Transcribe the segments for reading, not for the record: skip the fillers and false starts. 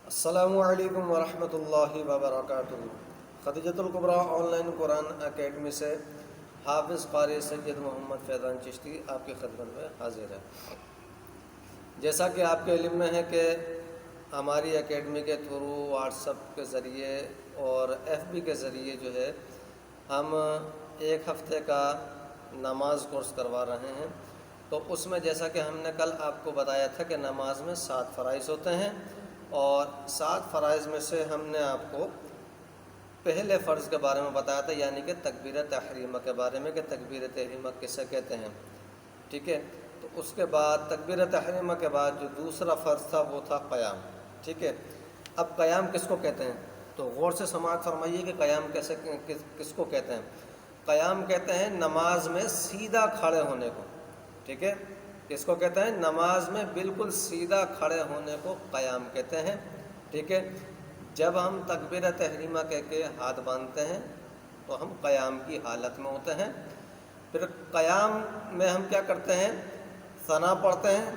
السلام علیکم ورحمۃ اللہ وبرکاتہ۔ خدیجۃ الکبریٰ آن لائن قرآن اکیڈمی سے حافظ قاری سید محمد فیضان چشتی آپ کی خدمت میں حاضر ہے۔ جیسا کہ آپ کے علم میں ہے کہ ہماری اکیڈمی کے تھرو واٹس ایپ کے ذریعے اور ایف بی کے ذریعے جو ہے ہم ایک ہفتے کا نماز کورس کروا رہے ہیں۔ تو اس میں جیسا کہ ہم نے کل آپ کو بتایا تھا کہ نماز میں 7 فرائض ہوتے ہیں، اور 7 فرائض میں سے ہم نے آپ کو پہلے فرض کے بارے میں بتایا تھا، یعنی کہ تکبیر تحریمہ کے بارے میں کہ تکبیر تحریمہ کسے کہتے ہیں، ٹھیک ہے۔ تو اس کے بعد تکبیر تحریمہ کے بعد جو دوسرا فرض تھا وہ تھا قیام، ٹھیک ہے۔ اب قیام کس کو کہتے ہیں؟ تو غور سے سماعت فرمائیے کہ قیام کس کو کہتے ہیں۔ قیام کہتے ہیں نماز میں سیدھا کھڑے ہونے کو، ٹھیک ہے۔ کس کو کہتے ہیں؟ نماز میں بالکل سیدھا کھڑے ہونے کو قیام کہتے ہیں، ٹھیک ہے۔ جب ہم تکبیر تحریمہ کہہ کے ہاتھ باندھتے ہیں تو ہم قیام کی حالت میں ہوتے ہیں۔ پھر قیام میں ہم کیا کرتے ہیں؟ ثنا پڑھتے ہیں،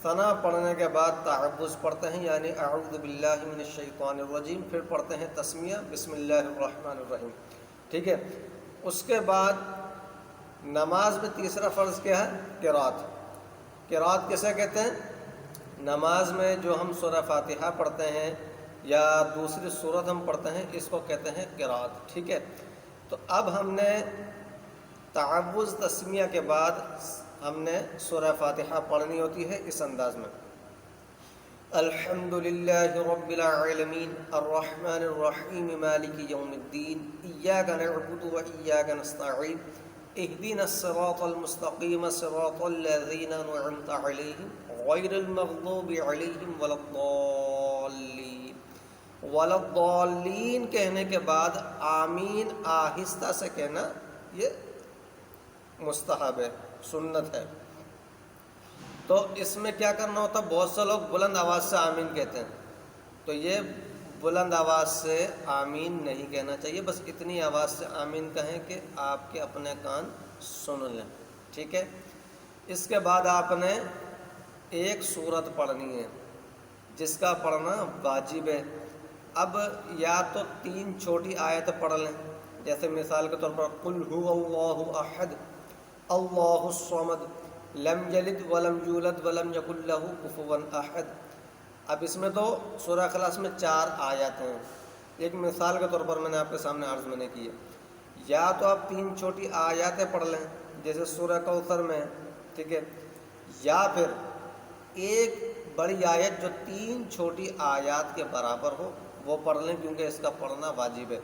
ثنا پڑھنے کے بعد تعوذ پڑھتے ہیں، یعنی اعوذ باللہ من الشیطان الرجیم، پھر پڑھتے ہیں تسمیہ بسم اللہ الرحمن الرحیم، ٹھیک ہے۔ اس کے بعد نماز میں تیسرا فرض کیا ہے؟ قرات۔ قرات کسے کہتے ہیں؟ نماز میں جو ہم سورہ فاتحہ پڑھتے ہیں یا دوسری سورت ہم پڑھتے ہیں، اس کو کہتے ہیں قرات، ٹھیک ہے۔ تو اب ہم نے تعوذ تسمیہ کے بعد ہم نے سورہ فاتحہ پڑھنی ہوتی ہے اس انداز میں: الحمد للہ رب العالمین الرحمن الرحیم مالک یوم الدین ایاک نعبد و ایاک نستعین اهدنا الصراط المستقیم صراط الذین انعمت علیہم غیر المغضوب علیہم ولا الضالین کہنے کے بعد آمین آہستہ سے کہنا یہ مستحب ہے، سنت ہے۔ تو اس میں کیا کرنا ہوتا ہے؟ بہت سے لوگ بلند آواز سے آمین کہتے ہیں، تو یہ بلند آواز سے آمین نہیں کہنا چاہیے، بس اتنی آواز سے آمین کہیں کہ آپ کے اپنے کان سن لیں، ٹھیک ہے۔ اس کے بعد آپ نے ایک سورت پڑھنی ہے جس کا پڑھنا واجب ہے۔ اب یا تو 3 چھوٹی آیت پڑھ لیں، جیسے مثال کے طور پر قل هو اللہ احد اللہ الصمد لم یلد ولم یولد ولم یکن لہ کفوا احد۔ اب اس میں تو سورہ اخلاص میں 4 آیات ہیں، ایک مثال کے طور پر میں نے آپ کے سامنے عرض میں نے کی ہے۔ یا تو آپ 3 چھوٹی آیاتیں پڑھ لیں جیسے سورہ کوثر میں، ٹھیک ہے، یا پھر ایک بڑی آیت جو 3 چھوٹی آیات کے برابر ہو وہ پڑھ لیں، کیونکہ اس کا پڑھنا واجب ہے۔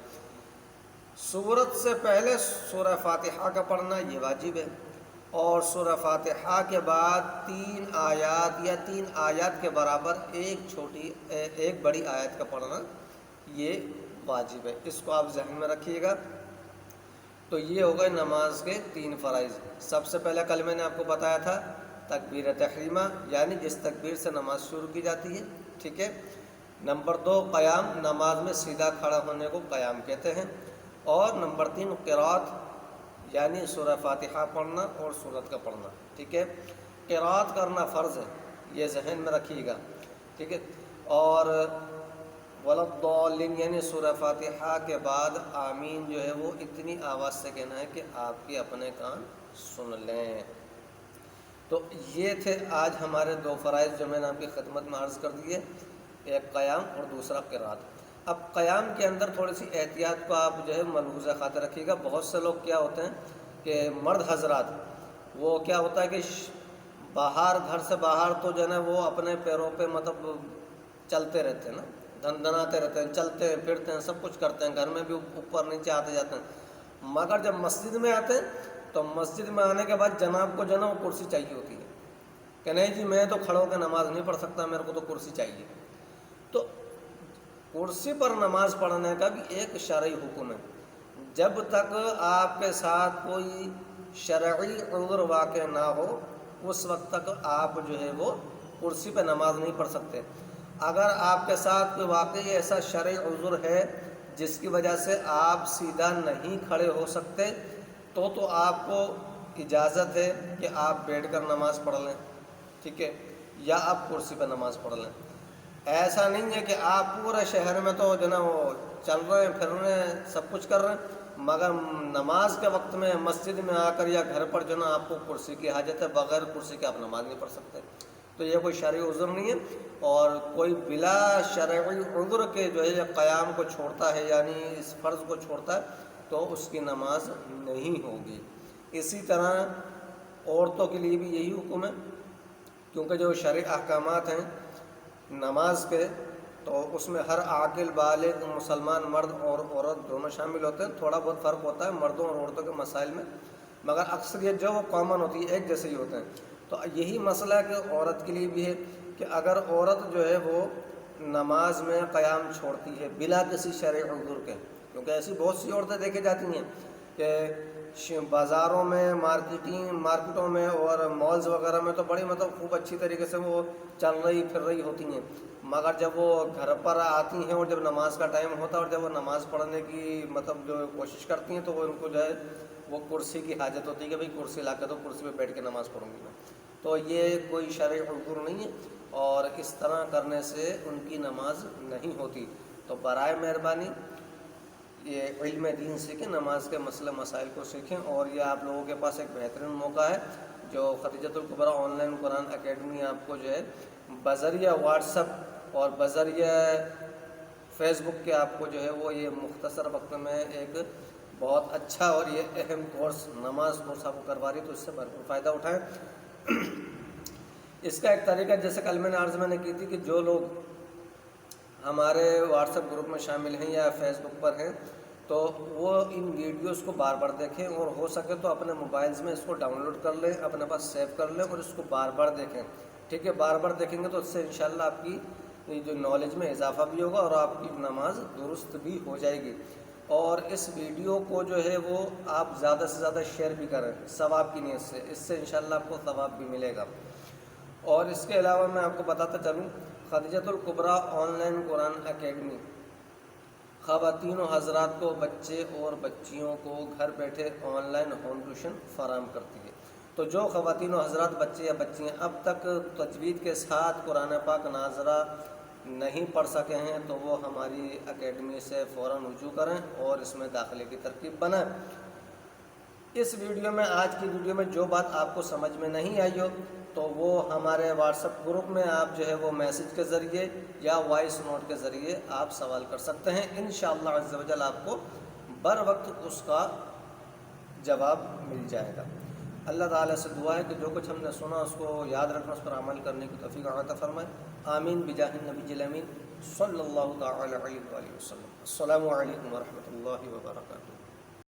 سورت سے پہلے سورہ فاتحہ کا پڑھنا یہ واجب ہے، اور سورہ فاتحہ کے بعد 3 آیات یا 3 آیات کے برابر ایک بڑی آیت کا پڑھنا یہ واجب ہے۔ اس کو آپ ذہن میں رکھیے گا۔ تو یہ ہو گئے نماز کے 3 فرائض۔ سب سے پہلے کل میں نے آپ کو بتایا تھا تکبیر تحریمہ، یعنی جس تکبیر سے نماز شروع کی جاتی ہے، ٹھیک ہے۔ نمبر 2 قیام، نماز میں سیدھا کھڑا ہونے کو قیام کہتے ہیں۔ اور نمبر 3 قرات، یعنی سورہ فاتحہ پڑھنا اور سورت کا پڑھنا، ٹھیک ہے۔ قرات کرنا فرض ہے، یہ ذہن میں رکھیے گا، ٹھیک ہے۔ اور ولا الضالین یعنی سورہ فاتحہ کے بعد آمین جو ہے وہ اتنی آواز سے کہنا ہے کہ آپ کے اپنے کان سن لیں۔ تو یہ تھے آج ہمارے 2 فرائض جو میں نے آپ کی خدمت میں عرض کر دیے، ایک قیام اور دوسرا قرات۔ اب قیام کے اندر تھوڑی سی احتیاط کو آپ جو ہے ملحوظ خاطر رکھیے گا۔ بہت سے لوگ کیا ہوتے ہیں کہ مرد حضرات وہ کیا ہوتا ہے کہ باہر گھر سے باہر تو جو ہے نا وہ اپنے پیروں پہ مطلب چلتے رہتے ہیں نا، دھندناتے رہتے ہیں، چلتے ہیں پھرتے ہیں، سب کچھ کرتے ہیں، گھر میں بھی اوپر نیچے آتے جاتے ہیں، مگر جب مسجد میں آتے ہیں تو مسجد میں آنے کے بعد جناب کو جو ہے نا وہ کرسی چاہیے ہوتی ہے کہ نہیں جی میں تو کھڑا ہو کے نماز نہیں پڑھ سکتا، میرے کو تو کرسی چاہیے۔ تو کرسی پر نماز پڑھنے کا بھی ایک شرعی حکم ہے۔ جب تک آپ کے ساتھ کوئی شرعی عذر واقع نہ ہو اس وقت تک آپ جو ہے وہ کرسی پہ نماز نہیں پڑھ سکتے۔ اگر آپ کے ساتھ کوئی واقعی ایسا شرعی عذر ہے جس کی وجہ سے آپ سیدھا نہیں کھڑے ہو سکتے تو آپ کو اجازت ہے کہ آپ بیٹھ کر نماز پڑھ لیں، ٹھیک ہے، یا آپ کرسی پہ نماز پڑھ لیں۔ ایسا نہیں ہے کہ آپ پورے شہر میں تو جو نا وہ چل رہے ہیں پھر رہے ہیں سب کچھ کر رہے ہیں، مگر نماز کے وقت میں مسجد میں آ کر یا گھر پر جو نا آپ کو کرسی کی حاجت ہے، بغیر کرسی کے آپ نماز نہیں پڑھ سکتے، تو یہ کوئی شرعی عذر نہیں ہے۔ اور کوئی بلا شرعی عذر کے جو ہے قیام کو چھوڑتا ہے، یعنی اس فرض کو چھوڑتا ہے، تو اس کی نماز نہیں ہوگی۔ اسی طرح عورتوں کے لیے بھی یہی حکم ہے، کیونکہ جو شرعی احکامات ہیں نماز کے، تو اس میں ہر عاقل بالغ مسلمان مرد اور عورت دونوں شامل ہوتے ہیں۔ تھوڑا بہت فرق ہوتا ہے مردوں اور عورتوں کے مسائل میں، مگر اکثریت جو وہ کامن ہوتی ہے، ایک جیسے ہی ہوتے ہیں۔ تو یہی مسئلہ ہے کہ عورت کے لیے بھی ہے کہ اگر عورت جو ہے وہ نماز میں قیام چھوڑتی ہے بلا کسی شرعی عذر کے، کیونکہ ایسی بہت سی عورتیں دیکھی جاتی ہیں کہ بازاروں میں مارکیٹوں میں اور مالز وغیرہ میں تو بڑی مطلب خوب اچھی طریقے سے وہ چل رہی پھر رہی ہوتی ہیں، مگر جب وہ گھر پر آتی ہیں اور جب نماز کا ٹائم ہوتا ہے اور جب وہ نماز پڑھنے کی مطلب جو کوشش کرتی ہیں، تو وہ ان کو جو ہے وہ کرسی کی حاجت ہوتی ہے کہ بھئی کرسی لا کے دو، کرسی پہ بیٹھ کے نماز پڑھوں گی میں، تو یہ کوئی شرعی عذر نہیں ہے، اور اس طرح کرنے سے ان کی نماز نہیں ہوتی۔ تو برائے مہربانی یہ علم دین سیکھیں، نماز کے مسئلہ مسائل کو سیکھیں، اور یہ آپ لوگوں کے پاس ایک بہترین موقع ہے، جو خدیجۃ الکبریٰ آن لائن قرآن اکیڈمی آپ کو جو ہے بذریعہ واٹس ایپ اور بذریعہ فیس بک کے آپ کو جو ہے وہ یہ مختصر وقت میں ایک بہت اچھا اور یہ اہم کورس نماز کورس آپ کو کروا رہی ہے، تو اس سے بھرپور فائدہ اٹھائیں۔ اس کا ایک طریقہ جیسے کل میں نے عرض میں نے کی تھی کہ جو لوگ ہمارے واٹس ایپ گروپ میں شامل ہیں یا فیس بک پر ہیں، تو وہ ان ویڈیوز کو بار بار دیکھیں، اور ہو سکے تو اپنے موبائلز میں اس کو ڈاؤن لوڈ کر لیں، اپنے پاس سیو کر لیں اور اس کو بار بار دیکھیں، ٹھیک ہے؟ بار بار دیکھیں گے تو اس سے انشاءاللہ آپ کی جو نالج میں اضافہ بھی ہوگا اور آپ کی نماز درست بھی ہو جائے گی۔ اور اس ویڈیو کو جو ہے وہ آپ زیادہ سے زیادہ شیئر بھی کریں ثواب کی نیت سے، اس سے انشاءاللہ آپ کو ثواب بھی ملے گا۔ اور اس کے علاوہ میں آپ کو بتاتا چلوں، خدیجۃ الکبریٰ آن لائن قرآن اکیڈمی خواتین و حضرات کو، بچے اور بچیوں کو گھر بیٹھے آن لائن ہوم ٹیوشن فراہم کرتی ہے۔ تو جو خواتین و حضرات بچے یا بچیاں اب تک تجوید کے ساتھ قرآن پاک ناظرہ نہیں پڑھ سکے ہیں، تو وہ ہماری اکیڈمی سے فوراً رجوع کریں اور اس میں داخلے کی ترتیب بنائیں۔ اس ویڈیو میں، آج کی ویڈیو میں جو بات آپ کو سمجھ میں نہیں آئی ہو، تو وہ ہمارے واٹس ایپ گروپ میں آپ جو ہے وہ میسج کے ذریعے یا وائس نوٹ کے ذریعے آپ سوال کر سکتے ہیں، انشاءاللہ عز و جل آپ کو بر وقت اس کا جواب مل جائے گا۔ اللہ تعالیٰ سے دعا ہے کہ جو کچھ ہم نے سنا اس کو یاد رکھنا، اس پر عمل کرنے کی توفیق عطا فرمائے، آمین بجاہ النبی الامین صلی اللہ تعالی علیہ وآلہ وسلم۔ السلام علیکم ورحمۃ اللہ وبرکاتہ۔